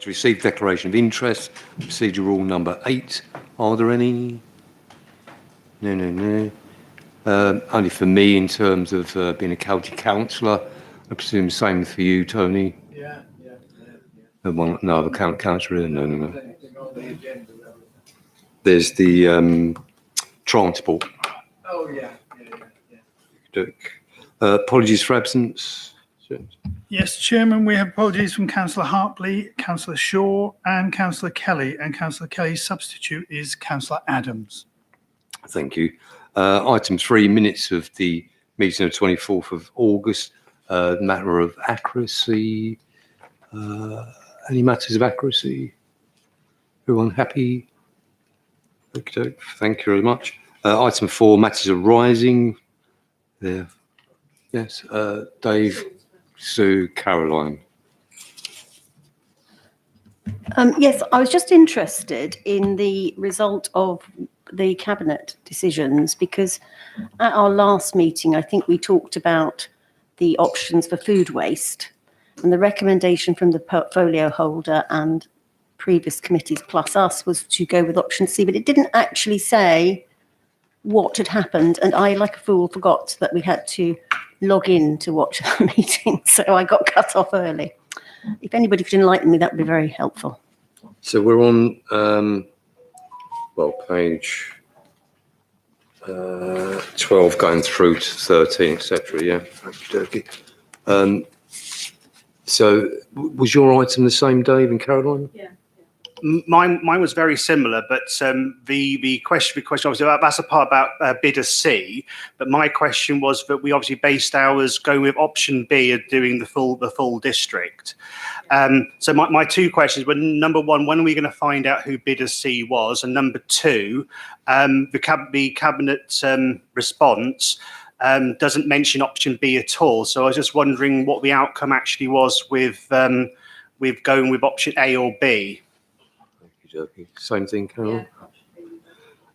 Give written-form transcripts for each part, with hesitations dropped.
To receive declaration of interest, procedure rule number 8. Are there any? No. Only for me in terms of being a county councillor. I presume same for you, Tony? Yeah. No, the councillor. No. There's the transport. Oh, yeah. Apologies for absence. Yes, Chairman, we have apologies from Councillor Hartley, Councillor Shaw and Councillor Kelly, and Councillor Kelly's substitute is Councillor Adams. Thank you. Item 3, minutes of the meeting of 24th of August. Matter of accuracy. Any matters of accuracy? Everyone happy? Okay, thank you very much. Item 4, matters arising. There. Yes, Dave, Sue, Caroline. Yes, I was just interested in the result of the Cabinet decisions, because at our last meeting, I think we talked about the options for food waste, and the recommendation from the portfolio holder and previous committees plus us was to go with option C, but it didn't actually say what had happened, and I, like a fool, forgot that we had to log in to watch the meeting, so I got cut off early. If anybody could enlighten me, that would be very helpful. So we're on, page 12 going through to 13, etc. Yeah. So was your item the same, Dave and Caroline? Yeah. Mine was very similar, but the question obviously that's a part about bidder C. But my question was that we obviously based ours going with option B of doing the full district. So my two questions were: number one, when are we going to find out who bidder C was? And number two, the cabinet response doesn't mention option B at all. So I was just wondering what the outcome actually was with going with option A or B. Same thing, Carol? Yeah.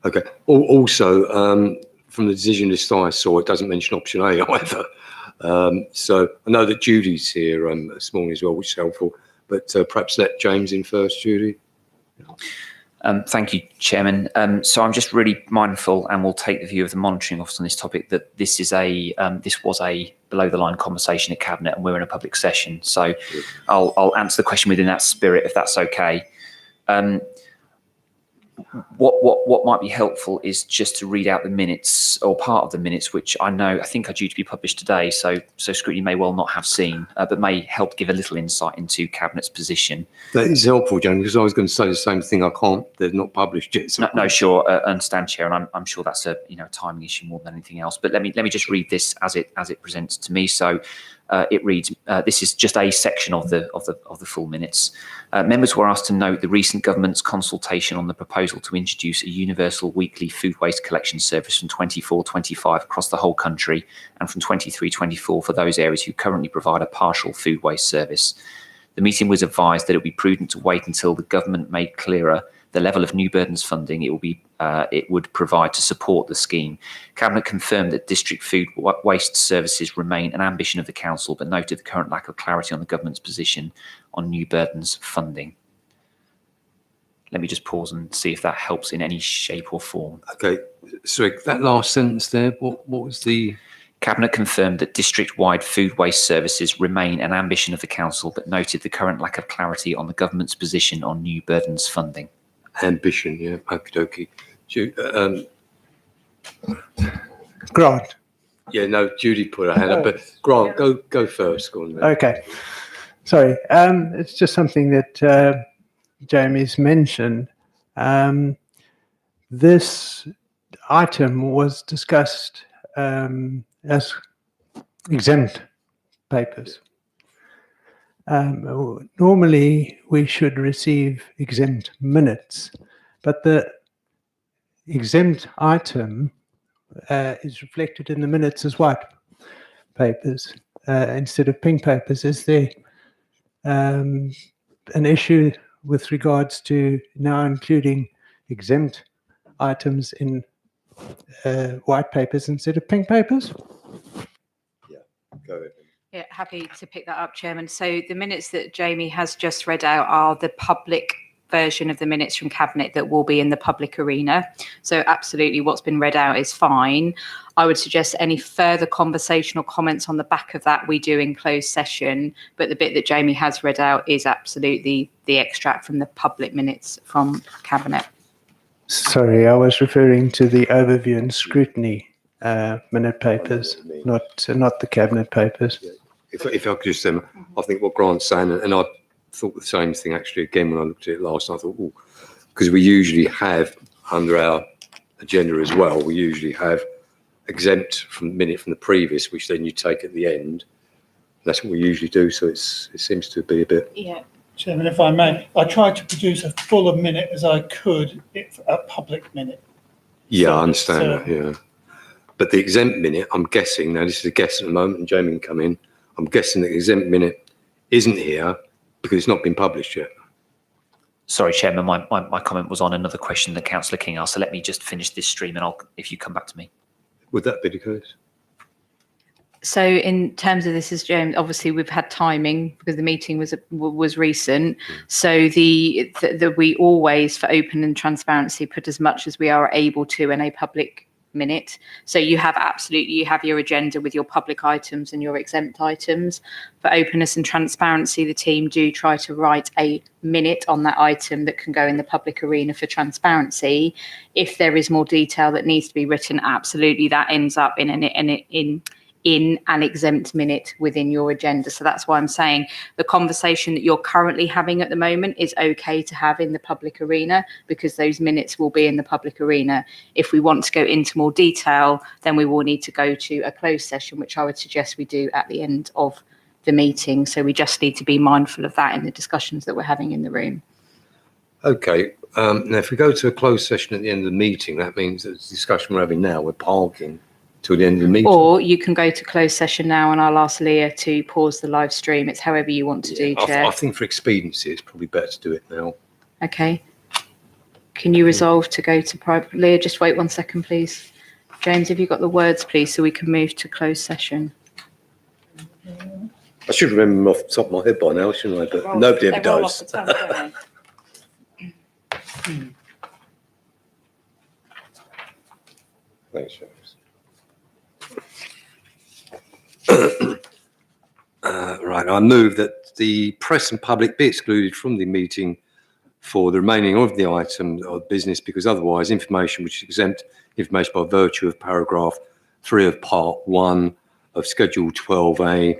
Okay. Also, from the decision list I saw, it doesn't mention option A either. So I know that Judy's here this morning as well, which is helpful, but perhaps let James in first, Judy. Thank you, Chairman. So I'm just really mindful, and we'll take the view of the monitoring office on this topic, that this was a below the line conversation at Cabinet, and we're in a public session. So I'll answer the question within that spirit, if that's okay. What might be helpful is just to read out the minutes, or part of the minutes, which I think are due to be published today. So Scrutiny may well not have seen, but may help give a little insight into Cabinet's position. That is helpful, James, because I was going to say the same thing. They're not published yet. So no, sure, understand, Chair, and I'm sure that's a timing issue more than anything else. But let me just read this as it presents to me. So. It reads, this is just a section of the full minutes. Members were asked to note the recent government's consultation on the proposal to introduce a universal weekly food waste collection service from 24-25 across the whole country, and from 23-24 for those areas who currently provide a partial food waste service. The meeting was advised that it would be prudent to wait until the government made clearer the level of new burdens funding it would provide to support the scheme. Cabinet confirmed that district food waste services remain an ambition of the council, but noted the current lack of clarity on the government's position on new burdens funding. Let me just pause and see if that helps in any shape or form. Okay, sorry, that last sentence there, what was the... Cabinet confirmed that district-wide food waste services remain an ambition of the council, but noted the current lack of clarity on the government's position on new burdens funding. Ambition, yeah, okie dokie. Grant. Yeah, no, Judy put her hand up, but Grant, go first. Go on then. Okay. Sorry. It's just something that Jamie's mentioned. This item was discussed as exempt papers. Normally, we should receive exempt minutes, but the exempt item is reflected in the minutes as white papers instead of pink papers. Is there an issue with regards to now including exempt items in white papers instead of pink papers? Yeah, go ahead. Yeah, happy to pick that up, Chairman. So the minutes that Jamie has just read out are the public version of the minutes from Cabinet that will be in the public arena. So absolutely what's been read out is fine. I would suggest any further conversational comments on the back of that we do in closed session, but the bit that Jamie has read out is absolutely the extract from the public minutes from Cabinet. Sorry, I was referring to the overview and scrutiny minute papers, not the Cabinet papers. If I could just, I think what Grant's saying, and I thought the same thing actually again when I looked at it last night. I thought, oh, because we usually have under our agenda as well, we usually have exempt from minute from the previous, which then you take at the end. That's what we usually do. So it seems to be a bit. Yeah. Chairman, if I may, I tried to produce as full a minute as I could, a public minute. Yeah, So I understand that, that. Yeah, but the exempt minute, I'm guessing now. This is a guess at the moment, and Jamie can come in. I'm guessing the exempt minute isn't here because it's not been published yet. Sorry, Chairman, my comment was on another question that Councillor King asked. So let me just finish this stream, and if you come back to me. Would that be the case? So in terms of this, as James, obviously we've had timing because the meeting was recent. So the we always, for open and transparency, put as much as we are able to in a public minute. So you have your agenda with your public items and your exempt items. For openness and transparency, the team do try to write a minute on that item that can go in the public arena for transparency. If there is more detail that needs to be written, absolutely that ends up in an exempt minute within your agenda. So that's why I'm saying the conversation that you're currently having at the moment is okay to have in the public arena because those minutes will be in the public arena. If we want to go into more detail, then we will need to go to a closed session, which I would suggest we do at the end of the meeting. So we just need to be mindful of that in the discussions that we're having in the room. Okay. Now, if we go to a closed session at the end of the meeting, that means that the discussion we're having now, we're parking till the end of the meeting. Or you can go to closed session now and I'll ask Leah to pause the live stream. It's however you want to do, Chair. I think for expediency, it's probably better to do it now. Okay. Can you resolve to go to private? Leah, just wait 1 second, please. James, have you got the words, please, so we can move to closed session? I should remember them off the top of my head by now, shouldn't I? But nobody ever does. Thanks, James. Right, I move that the press and public be excluded from the meeting for the remaining of the item of business because otherwise information which is exempt information by virtue of paragraph 3 of part 1 of Schedule 12A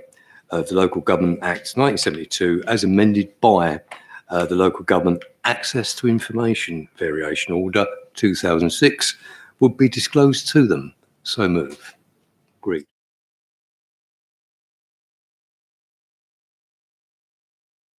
of the Local Government Act 1972 as amended by the Local Government Access to Information Variation Order 2006 would be disclosed to them. So move. Agreed.